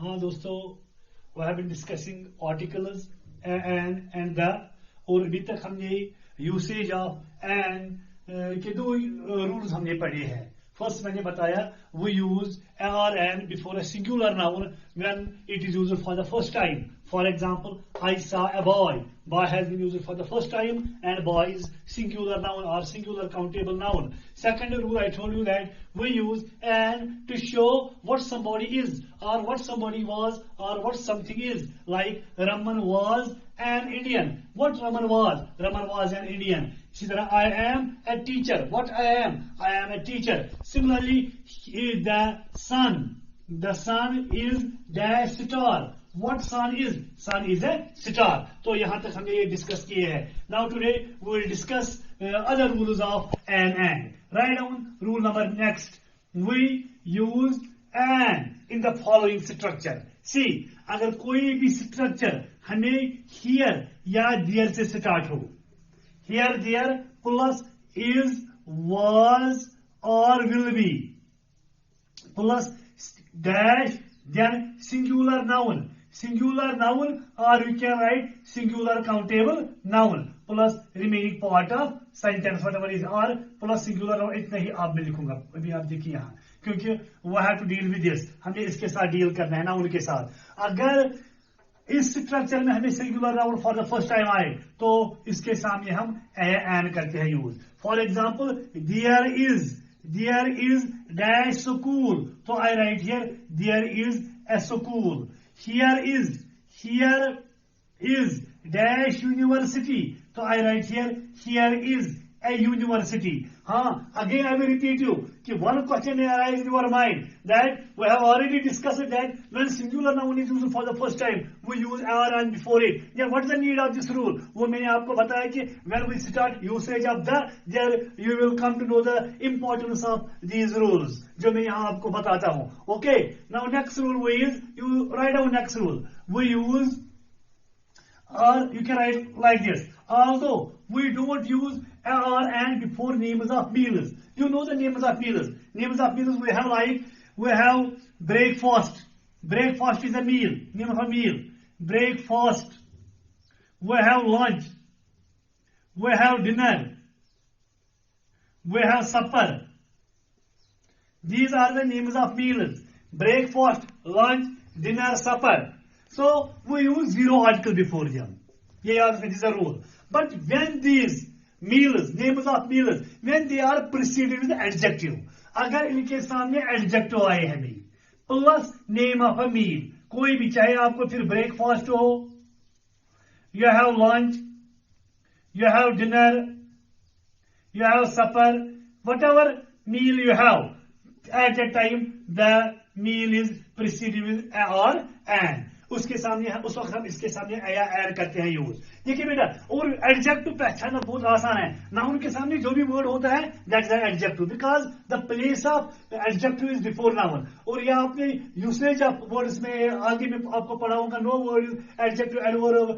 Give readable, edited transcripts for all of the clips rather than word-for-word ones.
हाँ दोस्तों, we have been discussing articles and the, और अभी तक हमने यूसेज ऑफ एंड के दो रूल्स हमने पढ़े हैं. फर्स्ट मैंने बताया we use or an before a singular noun when it is used for the first time. For example, I saw a boy. Boy has been used for the first time, and boy is singular noun or singular countable noun. Second rule, I told you that we use an to show what somebody is or what somebody was or what something is. Like Raman was an Indian. What Raman was? Raman was an Indian. I am a teacher. What I am? I am a teacher. Similarly, the sun. The sun is dash star. What sun is? Sun is a star. तो यहाँ तक हमने ये discuss किए हैं. Now today we will discuss other rules of and. Write down rule number next. We use and in the following structure. See, अगर कोई भी structure हमें here या there से start हो, here, there plus is, was or will be plus dash then singular noun. Singular noun, or we can write singular countable noun plus remaining part of sentence whatever is, or plus singular noun. इतना ही आप में लिखूंगा. अभी आप देखिए यहाँ, क्योंकि we have to deal with this. हमें इसके साथ डील करना है नाउन के साथ. अगर इस स्ट्रक्चर में हमें singular noun for the first time आए तो इसके सामने हम एन करते हैं use. For example, there is dash school, तो I write here there is a school. Here is dash university, तो I write here is a university. Again I will repeat you कि one question may arise in your mind that we have already discussed that when singular noun is used for the first time we use are and before it. Yeah, what is the need of this rule? वो मैंने आपको बताया कि when we start usage of the, there you will come to know the importance of these rules जो मैं यहाँ आपको बताता हूँ. Okay, now next rule is, you write down next rule. We use, or you can write like this: although we don't use or and before names of meals. You know the names of meals. Names of meals we have like, we have breakfast. Breakfast is a meal. Name of a meal. Breakfast. We have lunch. We have dinner. We have supper. These are the names of meals. Breakfast, lunch, dinner, supper. So we use zero article before them. Yeah, this is a rule. But when these meals, names of meals, when they are preceded with adjective, अगर इनके सामने adjective आए हमें plus name of a meal, कोई भी, चाहे आपको फिर breakfast हो, you have lunch, you have dinner, you have supper, whatever meal you have, at that time the meal is preceded with a or an. उसके सामने, उस वक्त हम इसके सामने या ऐड करते हैं यूज. देखिए बेटा, और एडजेक्टिव पहचानना बहुत आसान है. नाउन के सामने जो भी वर्ड होता है that is adjective, because the place of adjective is before noun. और यह आपने यूसेज ऑफ वर्ड्स में आगे में आपको पढ़ाऊंगा. No word is adjective, adverb,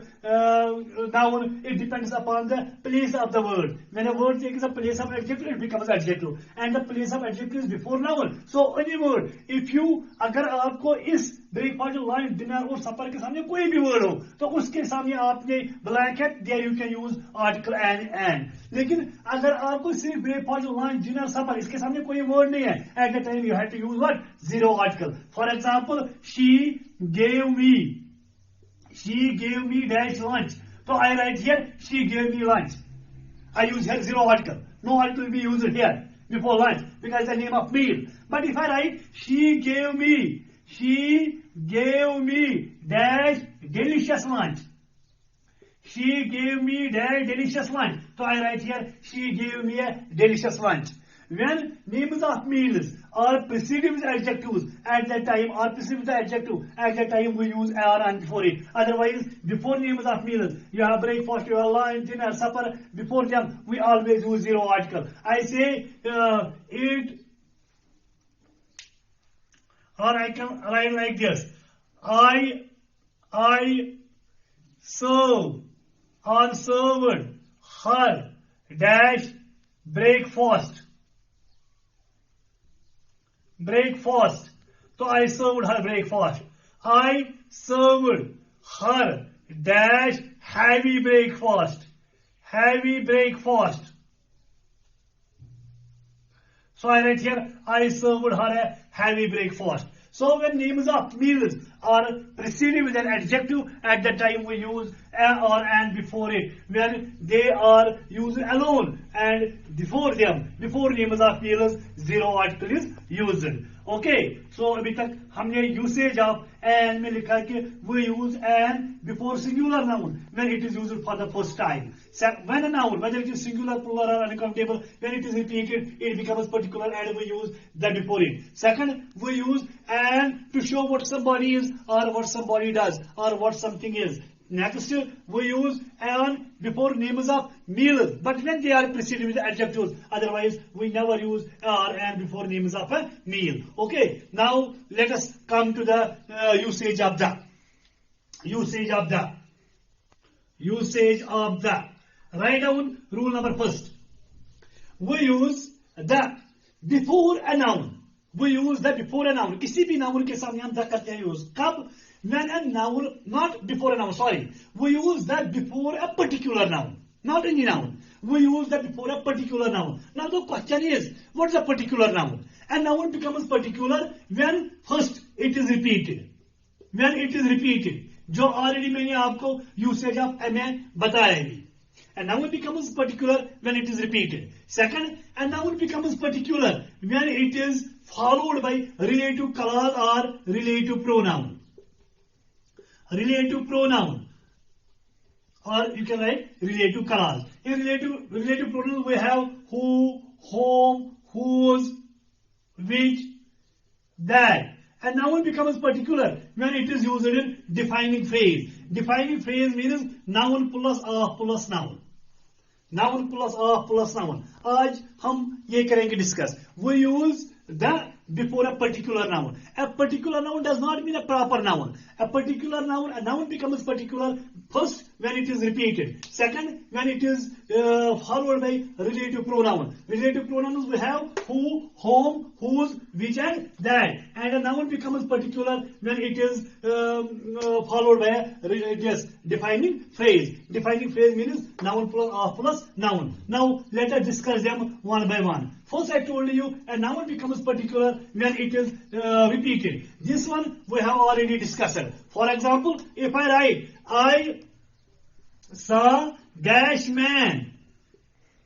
noun, it depends upon the place of the word. मैंने word take the place of adjective, it becomes adjective, and the place of adjective is before noun. So any word, if you, अगर आपको इस breakfast, lunch, dinner और सफर के सामने कोई भी word हो तो उसके सामने आपने ब्लैंक है, there you can use article and. लेकिन अगर आपको सिर्फ ब्रेकफास्ट, लंच, डिनर, सफर, इसके सामने कोई वर्ड नहीं है, at the time you have to use what, zero article. For example, she gave me dash lunch, तो I write here she gave me lunch. I use here zero article. No article will be used here before lunch because it's the name of meal. But if I write she gave me dash delicious lunch. She gave me dash delicious lunch. So I write here she gave me a delicious lunch. When names of meals are preceded with adjectives at that time, or preceded with the adjective at that time, we use are and before it. Otherwise, before names of meals, you have breakfast, you have lunch, dinner, supper. Before them, we always use zero article. I say it, or I can write like this: I serve or served her dash breakfast. So I served her breakfast. I served her dash heavy breakfast. Heavy breakfast. So I write here, I served her a heavy breakfast. So when names of meals are preceded with an adjective, at the time we use a or and before it. When they are used alone and before them, before names of meals, zero article is used. Okay, so अभी तक हमने usage of and में लिखा कि we use and before singular noun when it is used for the first time. When a noun, whether it is singular, plural or uncountable, when it is repeated, it becomes particular and we use that before it. Second, we use and to show what somebody is or what somebody does or what something is. Next, we use and before names of meals, but when they are preceded with adjectives, otherwise we never use or and before names of a meal. Okay, now let us come to the usage of the. Write down rule number first. We use the before a noun. We use the before a noun. किसी भी noun के सामने हम the करते हैं use. कब? When a noun, not before a noun, sorry. We use that before a particular noun. Not any noun. We use that before a particular noun. Now the question is, what is a particular noun? A noun becomes particular when first it is repeated. When it is repeated. जो already मैंने आपको usage of a में बताया भी. A noun becomes particular when it is repeated. Second, a noun becomes particular when it is followed by relative clause or relative pronoun. Relative pronoun, or you can write relative clause. In relative pronouns we have who, whom, whose, which, that. And noun becomes particular when it is used in defining phrase. Defining phrase means noun plus of plus noun. Noun plus of plus noun. आज हम ये करेंगे discuss. We use the before a particular noun. A particular noun does not mean a proper noun. A noun becomes particular first when it is repeated. Second, when it is followed by relative pronoun. Relative pronouns we have who, whom, whose, which and that. And a noun becomes particular when it is followed by a defining phrase. Defining phrase means noun plus noun. Now let us discuss them one by one. First I told you a noun becomes particular when it is repeated. This one we have already discussed. For example, if I write, I saw dash man.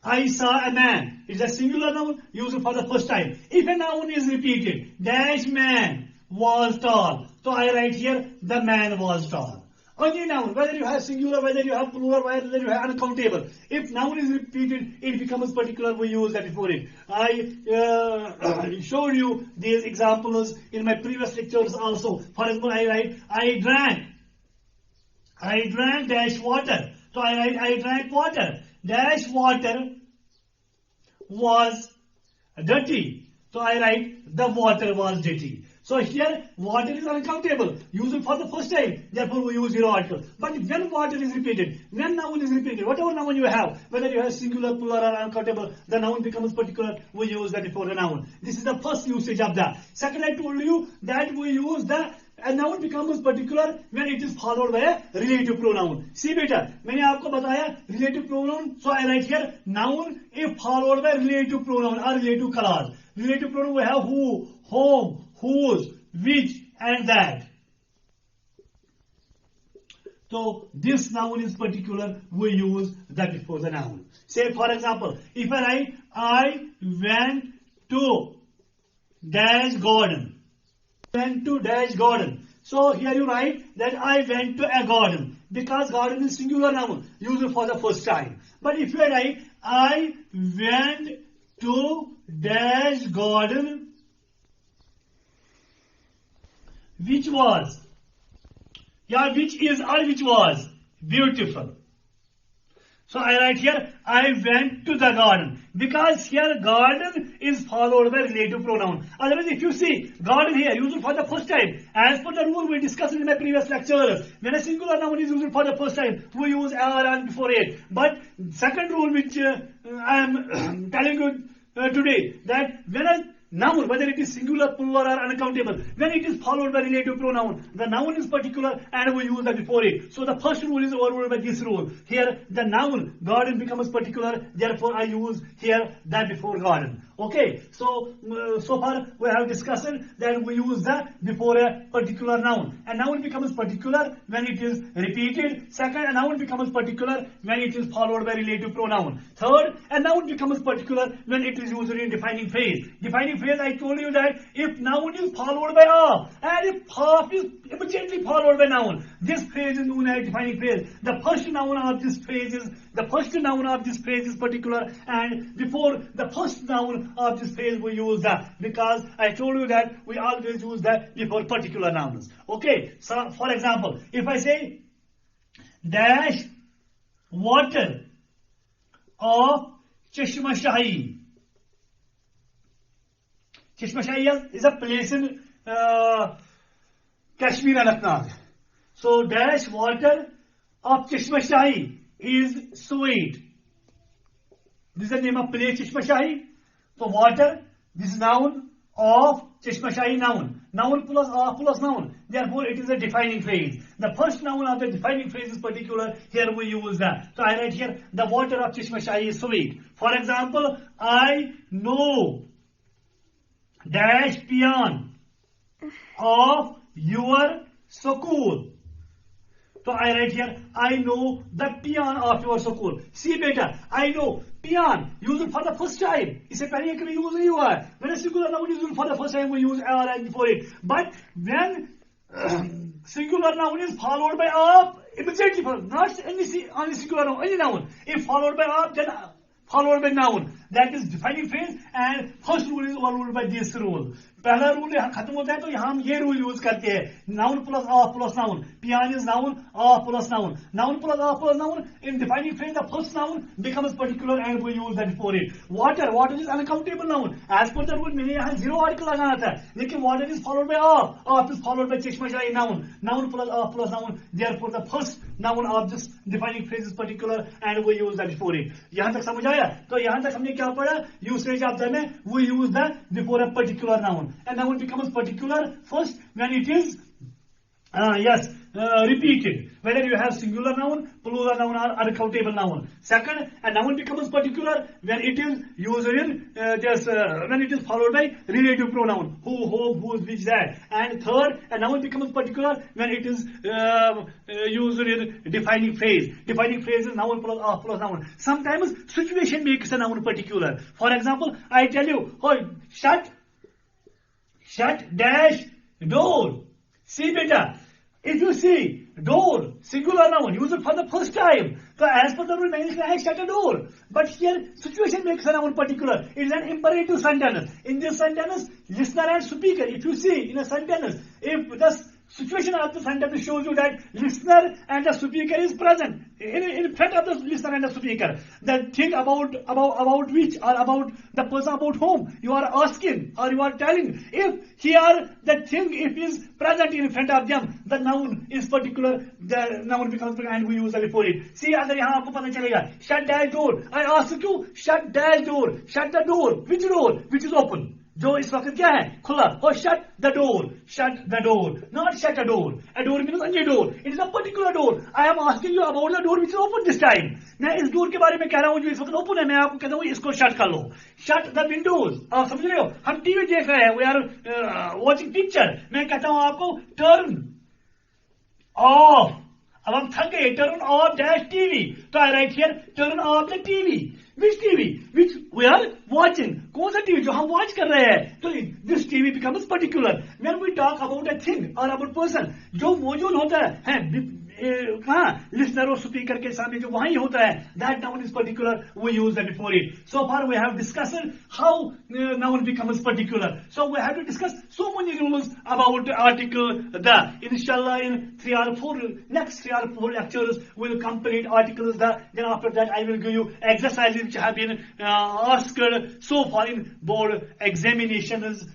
I saw a man. It's a singular noun used for the first time. If a noun is repeated, dash man was tall. So I write here, the man was tall. Any noun, whether you have singular, whether you have plural, whether you have uncountable. If noun is repeated, it becomes particular, we use that before it. I showed you these examples in my previous lectures also. For example, I write, I drank dash water. So I write, I drank water. Dash water was dirty. So I write, the water was dirty. So here, water is uncountable, used for the first time, therefore we use zero article. But when water is repeated, when noun is repeated, whatever noun you have, whether you have singular, plural or uncountable, the noun becomes particular, we use that before the noun. This is the first usage of that. Second, I told you that we use a noun becomes particular when it is followed by a relative pronoun. See beta, मैंने आपको बताया relative pronoun, so I write here, noun if followed by relative pronoun or relative clause. Relative pronoun we have who, whom, whose, which and that. So this noun is particular, we use that before the noun. Say for example, if I write, I went to dash garden. Went to dash garden. So here you write that I went to a garden, because garden is singular noun used for the first time. But if you write I went to dash garden, which was, which is or which was beautiful. So I write here, I went to the garden. Because here garden is followed by relative pronoun. Otherwise, if you see garden here used for the first time, as per the rule we discussed in my previous lecture, when a singular noun is used for the first time, we use and before it. But second rule which I am telling you today, that when a noun, whether it is singular, plural, or uncountable, when it is followed by relative pronoun, the noun is particular and we use that before it. So the first rule is overruled by this rule. Here, the noun, garden, becomes particular, therefore I use here that before garden. Okay, so so far we have discussed that we use that before a particular noun. A noun becomes particular when it is repeated. Second, a noun becomes particular when it is followed by relative pronoun. Third, a noun becomes particular when it is used in defining phrase. Defining phrase, I told you that if noun is followed by a, and if half is immediately followed by noun, this phrase is known as defining phrase. The first noun of this phrase is particular, and before the first noun of this phrase we use that, because I told you that we always use that before particular nouns. Okay, so for example, if I say dash water of Chashma Shahi. Chashma Shahi is a place in Kashmir, Anantnag. So dash water of Chashma Shahi is sweet. This is the name of place, Chashma Shahi. So water, this is noun of Chashma Shahi, noun. Noun plus noun. Therefore, it is a defining phrase. The first noun of the defining phrase is particular. Here we use that. So I write here, the water of Chashma Shahi is sweet. For example, I know dash peon of your school. So I write here, I know the peon of your school. See beta, I know peon, used for the first time. इससे पहले कभी use नहीं हुआ है. When a singular noun is used for the first time, we use "r" before it. But when singular noun is followed by "up," immediately, not any singular noun, any noun, if followed by "up," then followed by noun. That is defining phrase, and first rule is overruled by this rule. पहला rule खत्म होता है तो यहाँ हम ये rule use करते हैं, noun plus of plus noun. पियान is noun, of plus noun. Noun plus of plus noun. In defining phrase the first noun becomes particular and we use that before it. Water is uncountable noun. As per the rule मैंने यहाँ zero article लगाना था, लेकिन water is followed by off is followed by Chashma Shahi, noun plus off plus noun. Therefore the first noun of this defining phrase is particular and we use that before it. यहाँ तक समझ आया? तो यहाँ तक हमने क्या पढ़ा? Usage of the में we use that before a particular noun. A noun becomes particular first when it is repeated. Whether you have singular noun, plural noun, or uncountable noun. Second, a noun becomes particular when it is used in when it is followed by relative pronoun. Who, whom, whose, which, that. And third, a noun becomes particular when it is used in defining phrase. Defining phrase is noun plus off plus noun. Sometimes situation makes a noun particular. For example, I tell you, shut dash door. See beta, if you see door, singular noun, use it for the first time. So as per the rule, I shut a door. But here, situation makes a noun particular. It is an imperative sentence. In this sentence, listener and speaker, if you see in a sentence, if the situation of the sentence shows you that listener and the speaker is present in front of the listener and the speaker, the thing about which or about the person about whom you are asking or you are telling, if here the thing if is present in front of them, the noun is particular, the noun becomes particular and we use that before it. See, अगर यहाँ आपको पता चलेगा, shut dash door. I ask you, shut dash door. Shut the door. Which door? Which is open. जो इस वक्त क्या है? खुला. और shut the door. Shut the door. Not shut a door. A door means only door. It is a particular door. I am asking you about the door which is open this time. मैं इस door के बारे में कह रहा हूँ जो इस वक्त open है. मैं आपको कहता हूँ इसको shut कर लो. Shut the windows. आप समझ रहे हो? हम टीवी देख रहे हैं. We are watching picture. मैं कहता हूँ आपको turn off. अब हम थक गए. Turn off dash TV. तो I write here turn off the TV. Which TV? Which we are watching. कौन सा TV जो हम watch कर रहे हैं? तो this TV becomes particular when we talk about a thing or about person. जो मौजूद होता है कहाँ? Listener और speaker के सामने जो वहीं होता है. That noun is particular. We use that before it. So far we have discussed how noun becomes particular. So we have to discuss so many rules about article the. Inshallah, in next 3 or 4 lectures we will complete articles the. Then after that I will give you exercises which have been asked so far in board examinations.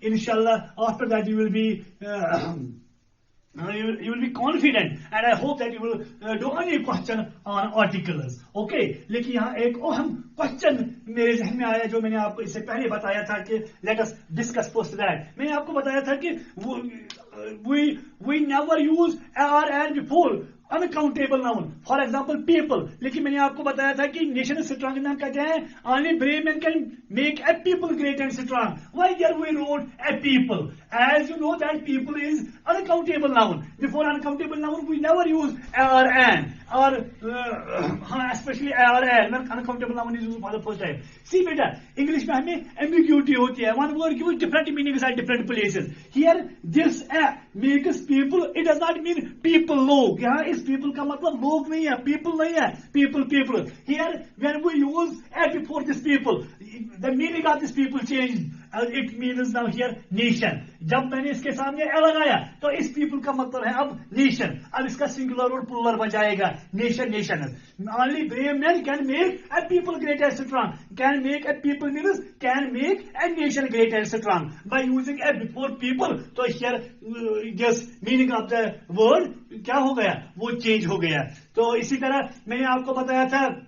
Inshallah, after that you will be you will be confident, and I hope that you will do any question on articles. Okay, लेकिन यहाँ एक अहम question मेरे जहन में आया जो मैंने आपको इससे पहले बताया था कि let us discuss first that. मैंने आपको बताया था कि we never use are and before uncountable noun, for example people. लेकिन मैंने आपको बताया था कि nation is strong में हम कहते हैं only brave men can make a people great and strong. Why here we wrote a people? As you know that people is uncountable noun. Before uncountable noun we never use are and or especially are and when uncountable noun is used for the first time. See बेटा English में हमें ambiguity होती है. One word gives different meanings at different places. Here this makes people, it does not mean people लोग. यहाँ इस people का मतलब लोग नहीं है, people नहीं है, people. Here when we use a before this people, the meaning of this people changed. It means now here nation. जब मैंने इसके सामने a लगाया तो इस people का मतलब है अब nation. अब इसका singular और plural बन जाएगा nation. Only brave men can make a people great and strong. Can make a people means can make a nation great and strong. By using a before people, तो here just meaning of the word क्या हो गया? वो change हो गया. तो इसी तरह मैंने आपको बताया था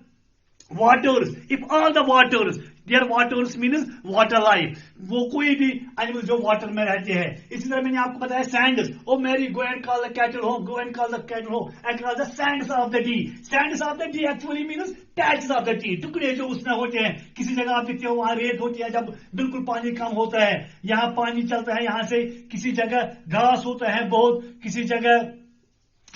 waters. If all the waters, their waters means water life. वो कोई भी एनिमल जो वाटर में रहते हैं. इसी तरह मैंने आपको बताया sands. O Mary go and call the cattle home. Go and call the cattle home and call the sands of the sea. Sands of the sea actually means patches of the sea. टुकड़े जो उसमें होते हैं. किसी जगह आप देखते हो वहां रेत होती है जब बिल्कुल पानी कम होता है. यहाँ पानी चलता है यहाँ से. किसी जगह घास होता है बहुत. किसी जगह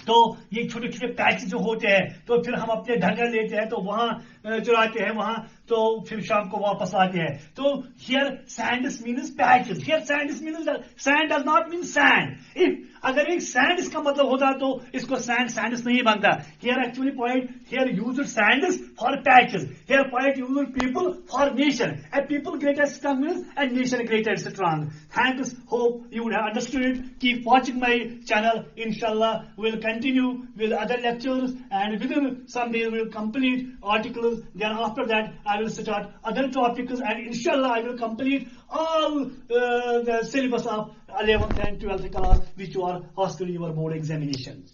तो ये छोटे छोटे पैच जो होते हैं तो फिर हम अपने ढंगर लेते हैं तो वहां चुराते हैं वहां तो फिर शाम को वापस आते हैं. तो here sands means patches. Here sands means sand does not mean sand. If अगर एक sands का मतलब होता तो इसको sands नहीं बनता. Here actually poet here used sands for patches. Here poet used people for nation. A people great and strong means a nation great and strong. Thanks. Hope you would have understood. Keep watching my channel. Inshallah we'll continue with other lectures and within some days we'll complete articles. Then after that I will start other topics and inshallah I will complete all the syllabus of 11th and 12th class which are hostel your board examinations.